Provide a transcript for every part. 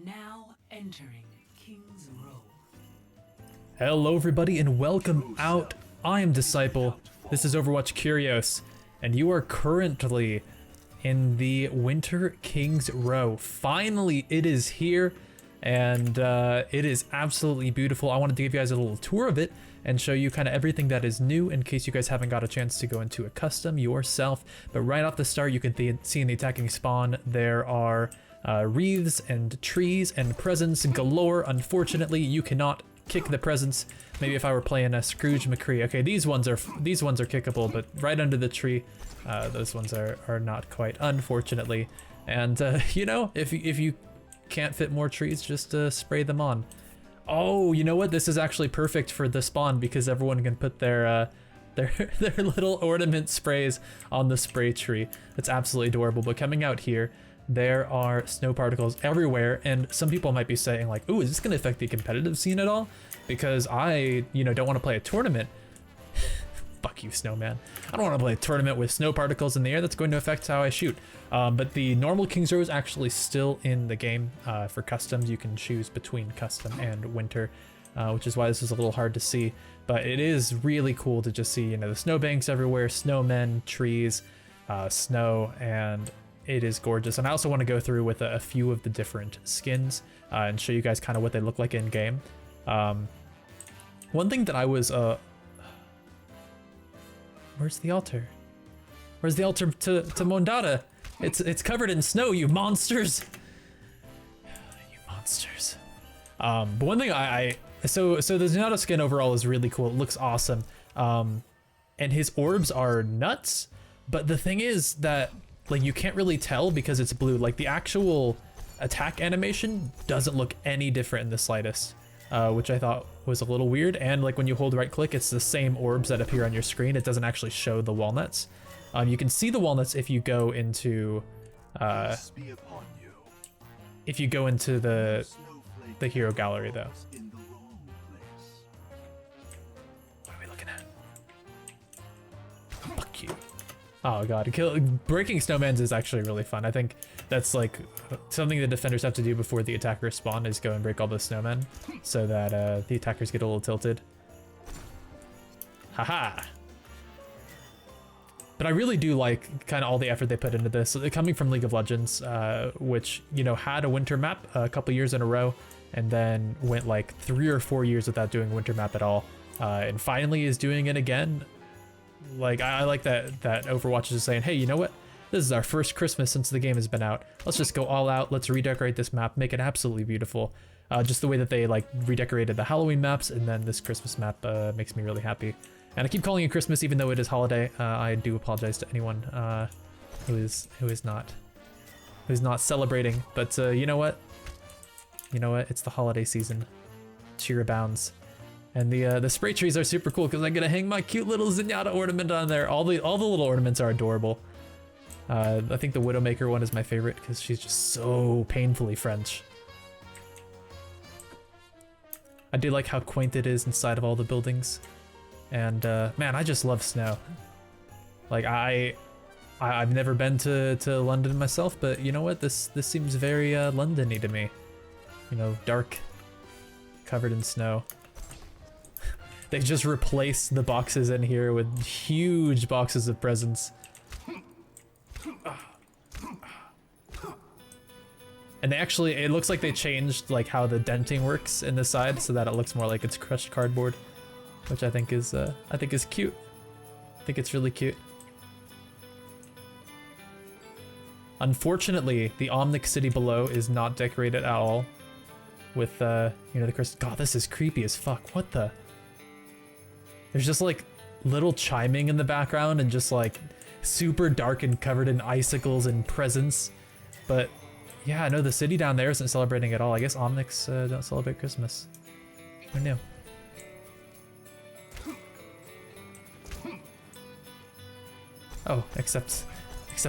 Now entering King's Row. Hello everybody and welcome out. I am Disciple, this is Overwatch Curios, and you are currently in the Winter King's Row. Finally, it is here, and it is absolutely beautiful. I wanted to give you guys a little tour of it and show you kind of everything that is new in case you guys haven't got a chance to go into a custom yourself. But right off the start, you can see in the attacking spawn, there are wreaths and trees and presents galore. Unfortunately, you cannot kick the presents. Maybe if I were playing a Scrooge McCree. Okay, these ones are kickable, but right under the tree, those ones are not quite, unfortunately. And you know, if you can't fit more trees, just spray them on. Oh, you know what? This is actually perfect for the spawn because everyone can put their little ornament sprays on the spray tree. That's absolutely adorable. But coming out here, there are snow particles everywhere, and some people might be saying like, "Ooh, is this going to affect the competitive scene at all?" Because I, don't want to play a tournament. Fuck you, snowman. I don't want to play a tournament with snow particles in the air. That's going to affect how I shoot. But the normal King's Row is actually still in the game. For customs, you can choose between custom and winter, which is why this is a little hard to see. But it is really cool to just see, the snowbanks everywhere, snowmen, trees, snow, and it is gorgeous. And I also want to go through with a few of the different skins and show you guys kind of what they look like in game. One thing that I was, where's the altar? Where's the altar to Mondada? It's covered in snow, you monsters. You monsters. But one thing so the Zenyatta skin overall is really cool. It looks awesome. And his orbs are nuts. But the thing is that, like, you can't really tell because it's blue. Like, the actual attack animation doesn't look any different in the slightest, which I thought was a little weird. And like when you hold right click, it's the same orbs that appear on your screen. It doesn't actually show the walnuts. You can see the walnuts if you go into the hero gallery though. What are we looking at? Fuck you. Oh god, breaking snowmans is actually really fun. I think that's like something the defenders have to do before the attackers spawn, is go and break all the snowmen so that the attackers get a little tilted. Haha! But I really do like kind of all the effort they put into this. So coming from League of Legends, which, had a winter map a couple years in a row, and then went like 3 or 4 years without doing a winter map at all, and finally is doing it again. Like, I like that Overwatch is saying, hey, you know what? This is our first Christmas since the game has been out. Let's just go all out. Let's redecorate this map, make it absolutely beautiful. Just the way that they like redecorated the Halloween maps, and then this Christmas map makes me really happy. And I keep calling it Christmas even though it is holiday. I do apologize to anyone who is not celebrating. But you know what? You know what? It's the holiday season. Cheer abounds. And the spray trees are super cool because I'm gonna hang my cute little Zenyatta ornament on there. All the little ornaments are adorable. I think the Widowmaker one is my favorite because she's just so painfully French. I do like how quaint it is inside of all the buildings. And man, I just love snow. Like I've never been to London myself, but you know what? This seems very London-y to me. Dark, covered in snow. They just replaced the boxes in here with huge boxes of presents. And it looks like they changed like how the denting works in the side so that it looks more like it's crushed cardboard, which I think is cute. I think it's really cute. Unfortunately, the Omnic city below is not decorated at all with the crystal. God, this is creepy as fuck. What the? There's just like little chiming in the background and just like super dark and covered in icicles and presents. But yeah, no, the city down there isn't celebrating at all. I guess Omnics don't celebrate Christmas. Who knew? Oh, except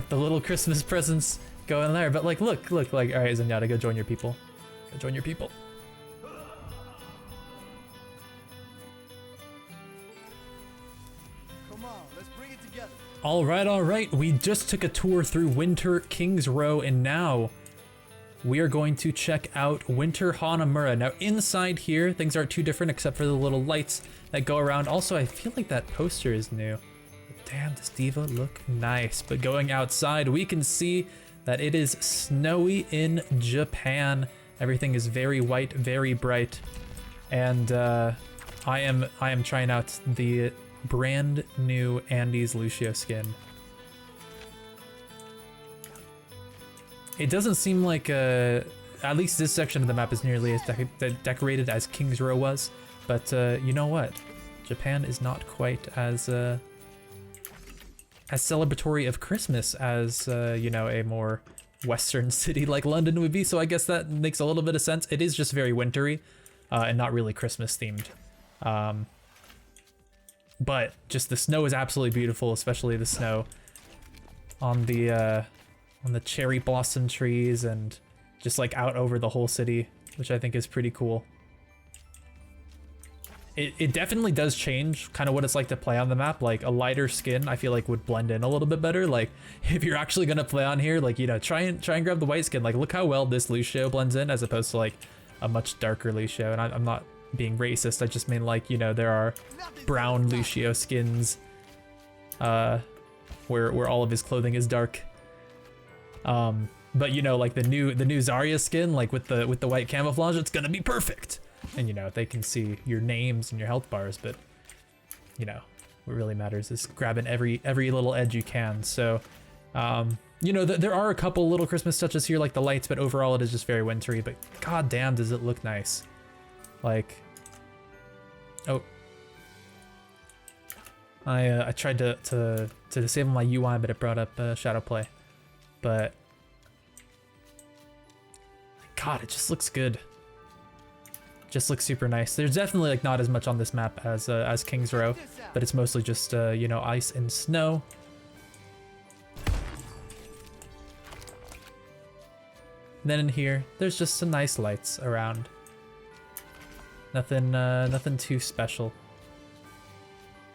the little Christmas presents go in there. But like, look, like, all right, Zenyatta, go join your people. Go join your people. All right, we just took a tour through Winter King's Row, and now we are going to check out Winter Hanamura. Now inside here, things aren't too different except for the little lights that go around. Also, I feel like that poster is new. Damn, does Diva look nice? But going outside, we can see that it is snowy in Japan. Everything is very white, very bright. And I am trying out the brand new Andes Lucio skin. It doesn't seem like at least this section of the map is nearly as decorated as King's Row was, but you know what? Japan is not quite as celebratory of Christmas as you know, a more Western city like London would be. So I guess that makes a little bit of sense. It is just very wintry and not really Christmas themed. But just the snow is absolutely beautiful, especially the snow on the cherry blossom trees and just like out over the whole city, which I think is pretty cool. It definitely does change kind of what it's like to play on the map. Like a lighter skin, I feel like would blend in a little bit better. Like if you're actually gonna play on here, like, you know, try and grab the white skin. Like look how well this Lucio blends in as opposed to like a much darker Lucio. And I'm not being racist. I just mean, like, you know, there are brown Lucio skins where all of his clothing is dark. But you know, like the new Zarya skin, like with the white camouflage, it's gonna be perfect. And you know, they can see your names and your health bars, but you know, what really matters is grabbing every little edge you can. So, you know, there are a couple little Christmas touches here, like the lights, but overall it is just very wintry. But god damn, does it look nice! Like, oh, I tried to disable my UI, but it brought up shadow play. But god, it just looks good. Just looks super nice. There's definitely like not as much on this map as King's Row, but it's mostly just you know, ice and snow. And then in here, there's just some nice lights around. Nothing too special.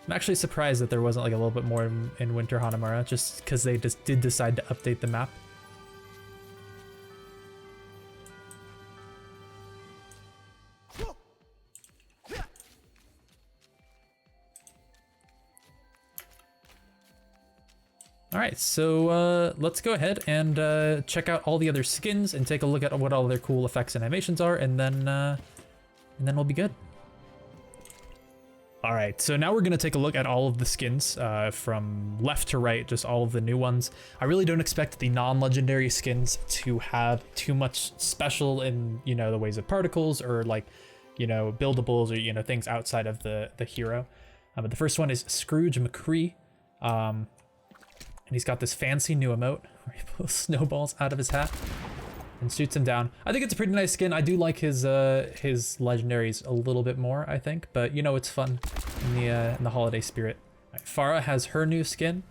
I'm actually surprised that there wasn't like a little bit more in Winter Hanamura, just because they just did decide to update the map. All right, so let's go ahead and check out all the other skins and take a look at what all their cool effects and animations are, and then we'll be good. All right, so now we're gonna take a look at all of the skins from left to right, just all of the new ones. I really don't expect the non-legendary skins to have too much special in, you know, the ways of particles or like, you know, buildables or, you know, things outside of the hero. But the first one is Scrooge McCree. And he's got this fancy new emote where he pulls snowballs out of his hat and shoots him down. I think it's a pretty nice skin. I do like his legendaries a little bit more, I think, but you know, it's fun in the holiday spirit. All right, Farah has her new skin.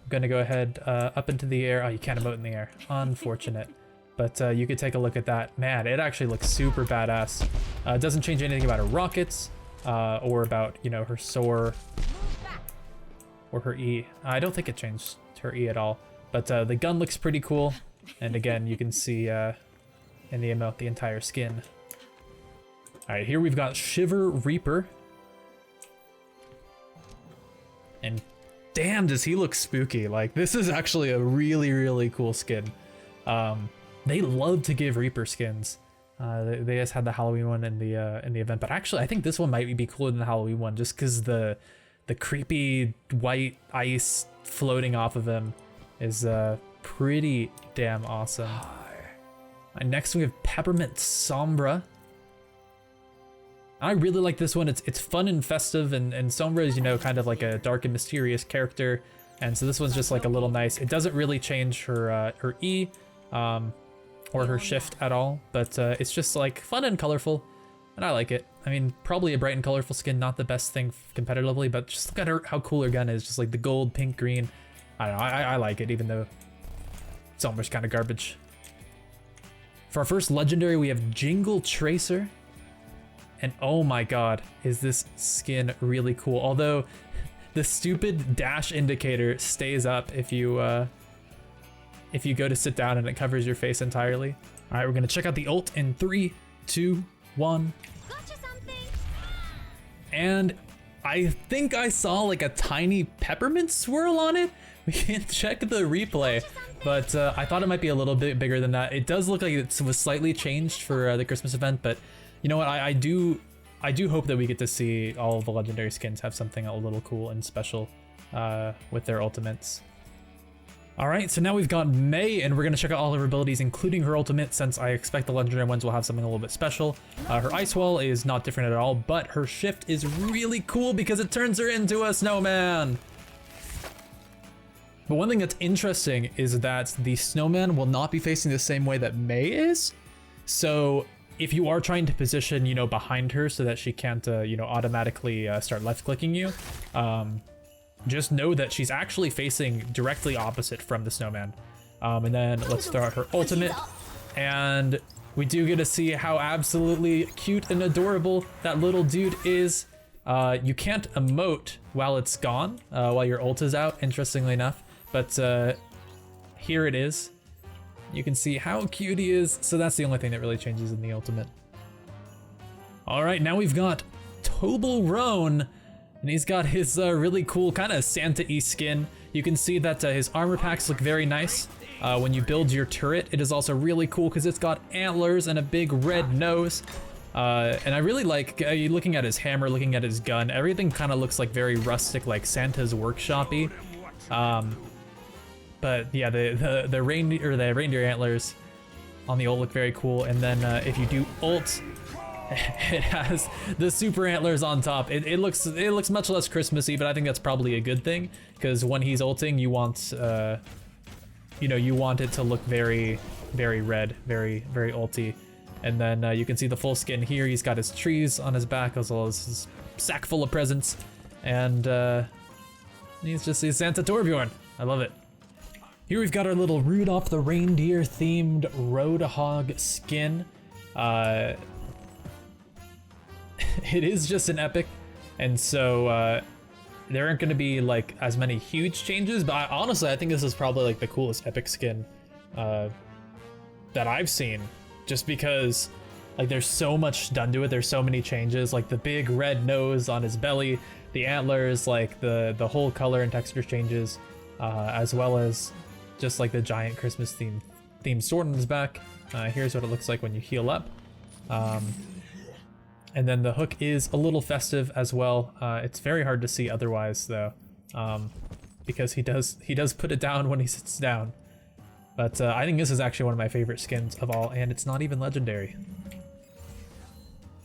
I'm gonna go ahead up into the air. Oh, you can't emote in the air. Unfortunate. But you could take a look at that. Man, it actually looks super badass. It doesn't change anything about her rockets or about, you know, her soar or her E. I don't think it changed her E at all, but the gun looks pretty cool. And again, you can see in the emote the entire skin. All right, here we've got Shiver Reaper. And damn, does he look spooky. Like, this is actually a really, really cool skin. They love to give Reaper skins. They just had the Halloween one in the event, but actually I think this one might be cooler than the Halloween one just because the creepy white ice floating off of him is pretty damn awesome. And next we have Peppermint Sombra. I really like this one. It's fun and festive, and Sombra is, you know, kind of like a dark and mysterious character, and so this one's just like a little nice. It doesn't really change her her E or her shift at all, but it's just like fun and colorful, and I like it. I mean, probably a bright and colorful skin, not the best thing competitively, but just look at how cool her gun is. Just like the gold, pink, green. I don't know, I like it, even though it's almost kind of garbage. For our first legendary, we have Jingle Tracer. And oh my god, is this skin really cool. Although the stupid dash indicator stays up if you go to sit down and it covers your face entirely. All right, we're gonna check out the ult in 3, 2, 1. Gotcha something. And I think I saw like a tiny peppermint swirl on it. We can check the replay, but I thought it might be a little bit bigger than that. It does look like it was slightly changed for the Christmas event, but you know what? I do hope that we get to see all of the legendary skins have something a little cool and special with their ultimates. All right, so now we've got Mei, and we're gonna check out all of her abilities, including her ultimate, since I expect the legendary ones will have something a little bit special. Her Ice Wall is not different at all, but her shift is really cool because it turns her into a snowman. But one thing that's interesting is that the snowman will not be facing the same way that Mei is. So if you are trying to position, you know, behind her so that she can't, you know, automatically start left clicking you, just know that she's actually facing directly opposite from the snowman. And then let's throw out her ultimate, and we do get to see how absolutely cute and adorable that little dude is. You can't emote while it's gone, while your ult is out, interestingly enough, but here it is. You can see how cute he is, so that's the only thing that really changes in the ultimate. All right, now we've got Toblerone, and he's got his really cool kind of Santa-y skin. You can see that his armor packs look very nice. When you build your turret, it is also really cool because it's got antlers and a big red nose. And I really like, looking at his hammer, looking at his gun, everything kind of looks like very rustic, like Santa's workshop-y. But yeah, the reindeer antlers on the ult look very cool. And then if you do ult, it has the super antlers on top. It looks much less Christmassy, but I think that's probably a good thing, because when he's ulting, you want you know, you want it to look very, very red, very, very ulty. And then you can see the full skin here. He's got his trees on his back as well as his sack full of presents, and he's Santa Torbjorn. I love it. Here we've got our little Rudolph the Reindeer themed Roadhog skin. It is just an epic, and so there aren't going to be like as many huge changes, but honestly I think this is probably like the coolest epic skin that I've seen, just because like there's so much done to it. There's so many changes, like the big red nose on his belly, the antlers, like the whole color and texture changes, as well as just like the giant Christmas themed sword on his back. Here's what it looks like when you heal up. And then the hook is a little festive as well. It's very hard to see otherwise though, because he does put it down when he sits down. But I think this is actually one of my favorite skins of all, and it's not even legendary.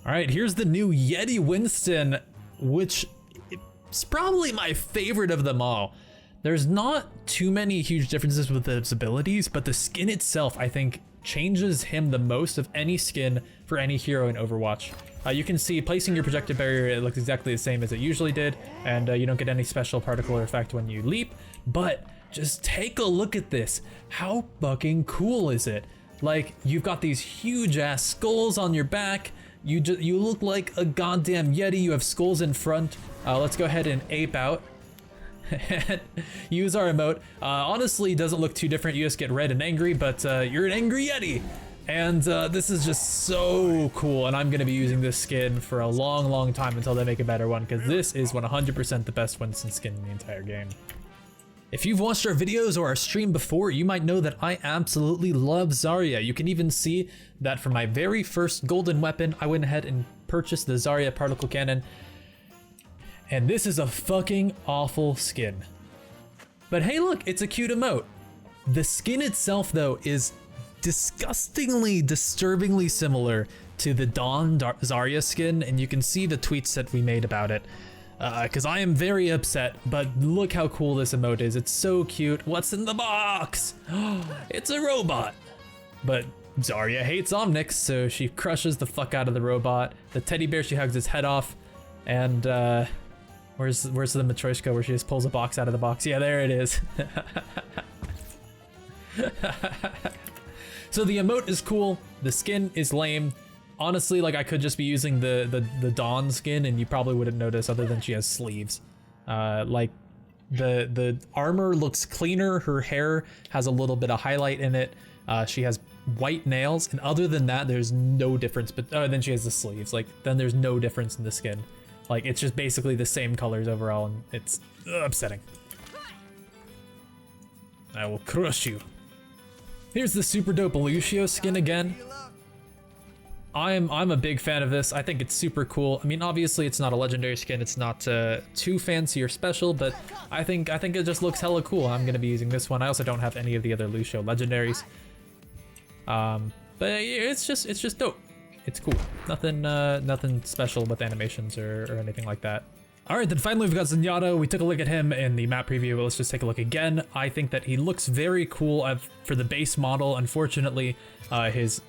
All right, here's the new Yeti Winston, which is probably my favorite of them all. There's not too many huge differences with his abilities, but the skin itself, I think, changes him the most of any skin for any hero in Overwatch. You can see placing your projected barrier, it looks exactly the same as it usually did, and you don't get any special particle effect when you leap, but just take a look at this. How fucking cool is it? Like, you've got these huge ass skulls on your back, you look like a goddamn Yeti, you have skulls in front. Let's go ahead and ape out. Use our emote. Honestly, doesn't look too different. You just get red and angry, but you're an angry Yeti. And this is just so cool, and I'm going to be using this skin for a long, long time until they make a better one, because this is 100% the best Winston skin in the entire game. If you've watched our videos or our stream before, you might know that I absolutely love Zarya. You can even see that for my very first golden weapon, I went ahead and purchased the Zarya particle cannon. And this is a fucking awful skin. But hey look, it's a cute emote. The skin itself though is disgustingly, disturbingly similar to the Dawn Zarya skin, and you can see the tweets that we made about it. Because I am very upset, but look how cool this emote is. It's so cute. What's in the box? It's a robot. But Zarya hates Omnix, so she crushes the fuck out of the robot. The teddy bear, she hugs his head off, and where's the Matryoshka where she just pulls a box out of the box? Yeah, there it is. So the emote is cool, the skin is lame. Honestly, like I could just be using the Dawn skin and you probably wouldn't notice, other than she has sleeves. Like the armor looks cleaner, her hair has a little bit of highlight in it. She has white nails, and other than that, there's no difference. But then she has the sleeves. Like, then there's no difference in the skin. Like, it's just basically the same colors overall, and it's upsetting. I will crush you. Here's the super dope Lucio skin again. I'm a big fan of this. I think it's super cool. I mean, obviously it's not a legendary skin. It's not too fancy or special, but I think it just looks hella cool. I'm gonna be using this one. I also don't have any of the other Lucio legendaries. But it's just dope. It's cool. Nothing special with animations or anything like that. All right, then finally we've got Zenyatta. We took a look at him in the map preview, but let's just take a look again. I think that he looks very cool for the base model. Unfortunately, his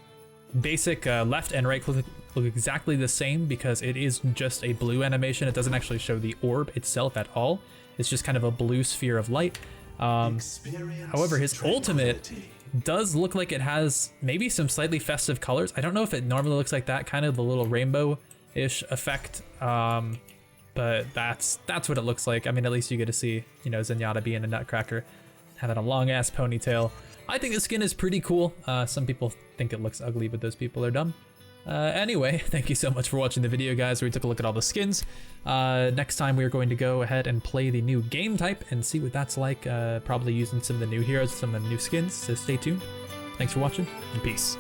basic left and right click look exactly the same because it is just a blue animation. It doesn't actually show the orb itself at all. It's just kind of a blue sphere of light. However, his ultimate does look like it has maybe some slightly festive colors. I don't know if it normally looks like that, kind of the little rainbow-ish effect. But that's what it looks like. I mean, at least you get to see, you know, Zenyatta being a nutcracker, having a long-ass ponytail. I think the skin is pretty cool. Some people think it looks ugly, but those people are dumb. Anyway, thank you so much for watching the video, guys, where we took a look at all the skins. Next time, we're going to go ahead and play the new game type and see what that's like. Probably using some of the new heroes, some of the new skins, so stay tuned. Thanks for watching, and peace.